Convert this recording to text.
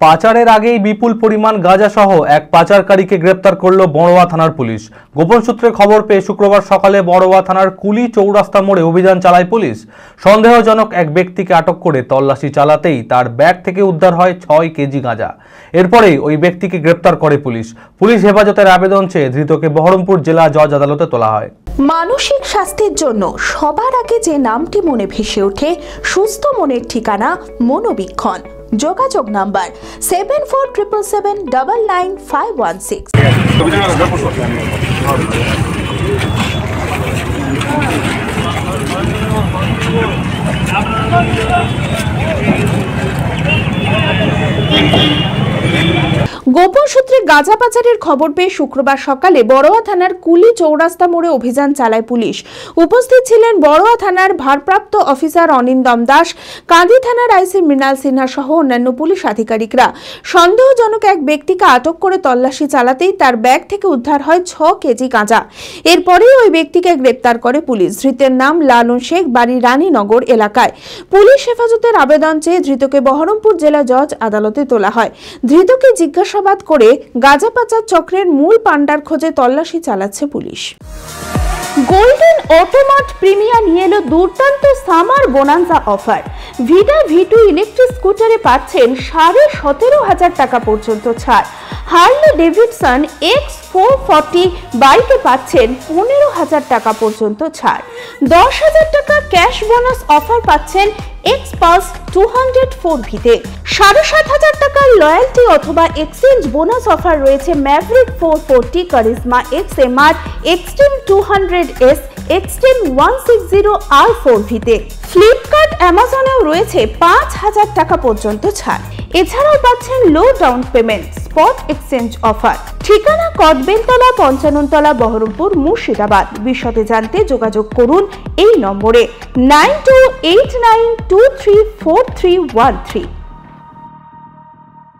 পাচারের আগেই বিপুল পরিমাণ গাঁজা সহ এক পাচারকারীকে গ্রেপ্তার করল বড়োয়া থানার পুলিশ। গোপন সূত্রে খবর পেয়ে শুক্রবার সকালে বড়োয়া থানার কুলি চৌরাস্তা মোড়ে অভিযান চালায় পুলিশ। সন্দেহজনক এক ব্যক্তিকে আটক করে তল্লাশি চালাতেই তার ব্যাগ থেকে উদ্ধার হয় 6 কেজি গাঁজা। এরপরেই ওই ব্যক্তিকে গ্রেপ্তার করে পুলিশ। পুলিশ হেফাজতের আবেদন চেয়ে ধৃতকে বহরমপুর জেলা জজ আদালতে তোলা হয়। মানসিক স্বাস্থ্যের জন্য সবার আগে যে নামটি মনে ভেসে ওঠে, সুস্থ মনের ঠিকানা মনোবীক্ষণ। যোগাযোগ নাম্বার 7477799516। গোপন সূত্রে গাঁজা পাচারের খবর পেয়ে শুক্রবার সকালে বড়োয়া থানার কুলি চৌরাস্তা মোড়ে অভিযান চালায় পুলিশ। উপস্থিত ছিলেন বড়োয়া থানার ভারপ্রাপ্ত অফিসার অনিন্দম দাস, কাঁদি থানার আইসি মৃণাল সিনহা সহ অন্যান্য পুলিশ আধিকারিকরা। সন্দেহজনক এক ব্যক্তিকে আটক করে তল্লাশি চালাতেই তার ব্যাগ থেকে উদ্ধার হয় 6 কেজি গাঁজা। এরপরেই ওই ব্যক্তিকে গ্রেপ্তার করে পুলিশ। ধৃতের নাম লালন শেখ, বাড়ি রানীনগর এলাকায়। পুলিশ হেফাজতের আবেদন চেয়ে ধৃতকে বহরমপুর জেলা জজ আদালতে তোলা হয়। ধৃতকে জিজ্ঞাসাবাদ করে গাঁজা পাচার চক্রের মূল পান্ডার খোঁজে তল্লাশি চালাচ্ছে পুলিশ। গোল্ডেন অটোমার্ট প্রিমিয়া নিয়ে এলো দুর্দান্ত summer bonanza offer. Vida V2 electric স্কুটারে পাচ্ছেন 17,500 টাকা পর্যন্ত ছাড়। হার্লে ডেভিডসন X440 বাইকে পাচ্ছেন 15,000 টাকা পর্যন্ত ছাড়। 10,000 টাকা ক্যাশ বোনাস অফার পাচ্ছেন X-Pulse 204V-তে। 7,500 টাকার লয়্যালটি অথবা এক্সচেঞ্জ বোনাস অফার রয়েছে Maverick 440, Karizma XMR, Xtreme 200S, Xtreme 160R4V-তে। ফ্লিপকার্ট, অ্যামাজনেও রয়েছে 5,000 টাকা পর্যন্ত ছাড়। এছাড়াও পাচ্ছেন low down payment spot exchange offer. ঠিকানা কদবেলতলা, 55 তলা, বহরমপুর, মুর্শিদাবাদ। বিশদে জানতে যোগাযোগ করুন এই নম্বরে 9289234313।